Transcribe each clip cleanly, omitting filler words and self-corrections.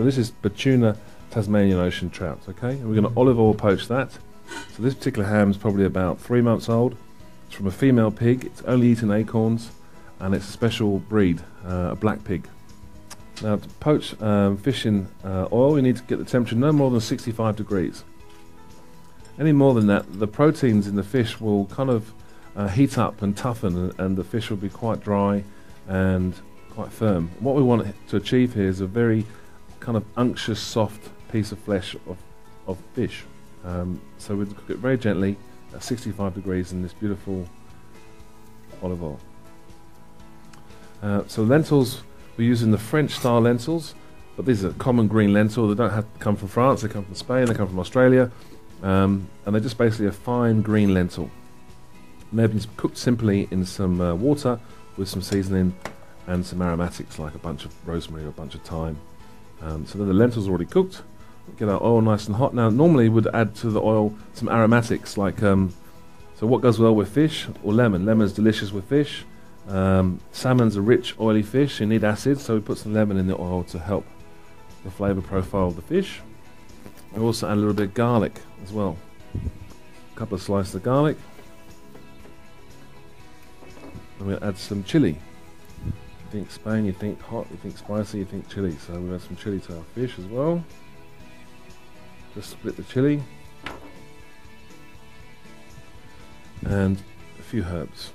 this is Batuna Tasmanian Ocean trout, okay? And we're going to olive oil poach that. So this particular ham is probably about 3 months old. It's from a female pig. It's only eaten acorns, and it's a special breed, a black pig. Now to poach fish in oil, we need to get the temperature no more than 65 degrees. Any more than that, the proteins in the fish will kind of heat up and toughen, and the fish will be quite dry and quite firm. What we want to achieve here is a very kind of unctuous, soft piece of flesh of fish. So we'll cook it very gently at 65 degrees in this beautiful olive oil. So lentils, we're using the French style lentils, but these are common green lentil. They don't have to come from France, they come from Spain, they come from Australia, and they're just basically a fine green lentil. And they've been cooked simply in some water with some seasoning and some aromatics like a bunch of rosemary or a bunch of thyme. So then the lentils are already cooked. Get our oil nice and hot. Now normally we'd add to the oil some aromatics like, so what goes well with fish? Or lemon. Lemon's delicious with fish. Salmon's a rich oily fish, you need acid, so we put some lemon in the oil to help the flavour profile of the fish. We also add a little bit of garlic as well. A couple of slices of garlic. And we'll add some chilli. You think Spain, you think hot, you think spicy, you think chilli. So we'll add some chilli to our fish as well. Just split the chilli. And a few herbs.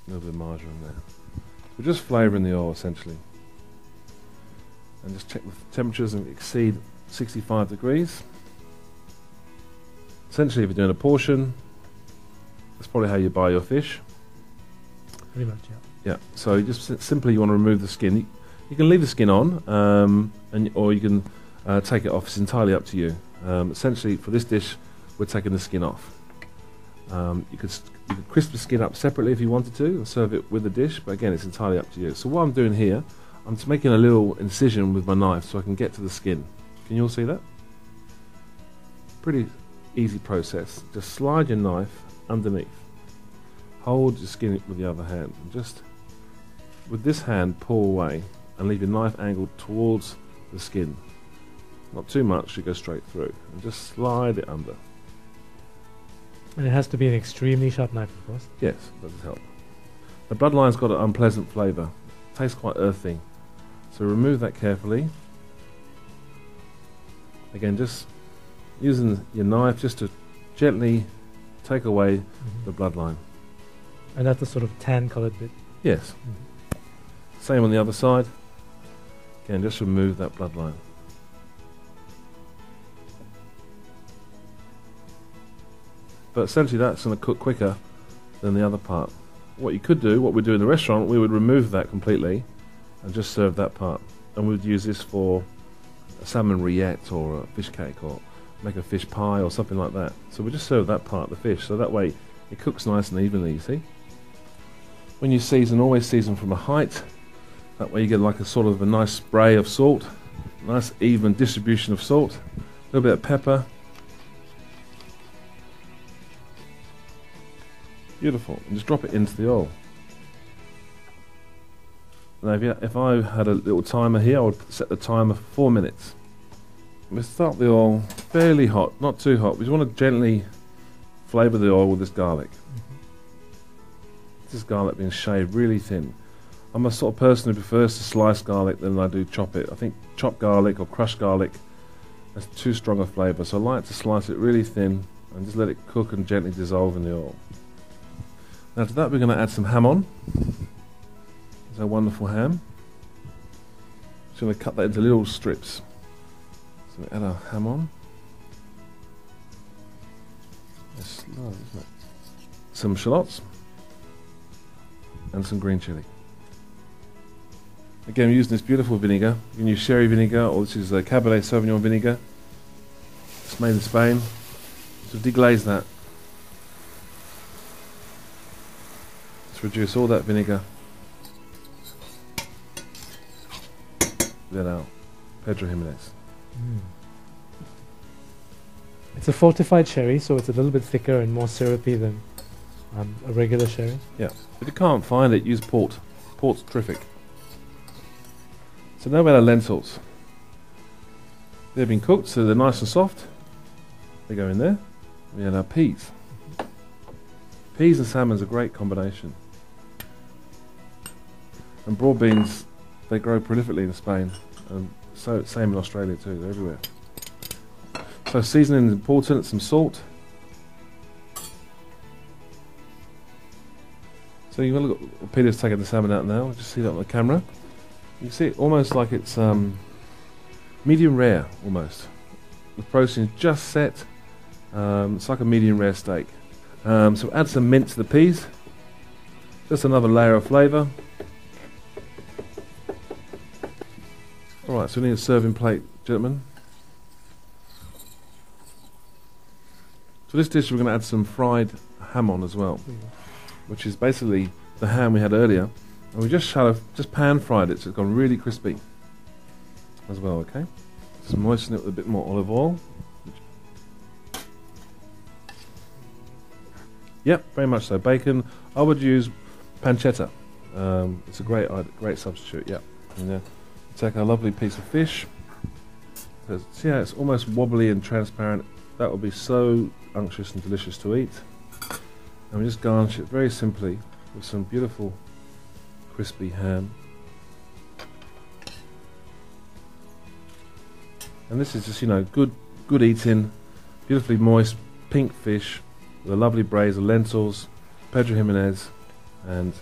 A little bit of marjoram there. We're just flavouring the oil essentially. And just check the temperatures and exceed 65 degrees. Essentially, if you're doing a portion, that's probably how you buy your fish. Pretty much, yeah. Yeah, so you just simply you want to remove the skin. You can leave the skin on, or you can take it off. It's entirely up to you. Essentially, for this dish, we're taking the skin off. You could crisp the skin up separately if you wanted to and serve it with the dish, but again, it's entirely up to you. So what I'm doing here, I'm just making a little incision with my knife so I can get to the skin. Can you all see that? Pretty easy process. Just slide your knife underneath. Hold your skin with the other hand, and just with this hand pull away and leave your knife angled towards the skin. Not too much, you go straight through, and just slide it under. And it has to be an extremely sharp knife, of course. Yes, that does help. The bloodline's got an unpleasant flavour. Tastes quite earthy. So remove that carefully. Again, just using your knife just to gently take away the bloodline. And that's the sort of tan-coloured bit. Yes. Same on the other side. Again, just remove that bloodline. But essentially that's going to cook quicker than the other part. What you could do, what we do in the restaurant, we would remove that completely and just serve that part. And we would use this for a salmon rillette or a fish cake, or make a fish pie or something like that. So we just serve that part, the fish, so that way it cooks nice and evenly, you see. When you season, always season from a height. That way you get like a sort of a nice spray of salt, nice even distribution of salt, a little bit of pepper. Beautiful. And just drop it into the oil. Now if I had a little timer here, I would set the timer for 4 minutes. We start the oil fairly hot, not too hot. We just want to gently flavour the oil with this garlic. This garlic being shaved really thin. I'm a sort of person who prefers to slice garlic than I do chop it. I think chopped garlic or crushed garlic has too strong a flavour, so I like to slice it really thin and just let it cook and gently dissolve in the oil. Now to that we're going to add some ham on. It's our wonderful ham. Just going to cut that into little strips. So we add our ham on. It's slow, isn't it? Some shallots and some green chilli. Again, we're using this beautiful vinegar. You can use sherry vinegar, or this is Cabernet Sauvignon vinegar. It's made in Spain. So deglaze that. Let's reduce all that vinegar. Then our Pedro ximenez. It's a fortified sherry, so it's a little bit thicker and more syrupy than a regular sherry. Yeah, if you can't find it, use port. Port's terrific. So now we add our lentils. They've been cooked, so they're nice and soft. They go in there. We had our peas. Peas and salmon is a great combination. And broad beans, they grow prolifically in Spain, and so same in Australia too. They're everywhere. So seasoning is important. Some salt. So you want to look. Peter's taking the salmon out now. Just see that on the camera. You can see it almost like it's medium rare, almost. The protein is just set. It's like a medium rare steak. So add some mint to the peas. Just another layer of flavour. Alright, so we need a serving plate, gentlemen. To this dish we're going to add some fried jamon as well, which is basically the ham we had earlier. And we just pan fried it so it's gone really crispy as well, okay? Just moisten it with a bit more olive oil. Yep, very much so. Bacon. I would use pancetta. It's a great substitute. Yep. And take a lovely piece of fish. See how it's almost wobbly and transparent. That would be so unctuous and delicious to eat. And we just garnish it very simply with some beautiful crispy ham. And this is just, you know, good eating, beautifully moist pink fish with a lovely braise of lentils, pedro ximenez, and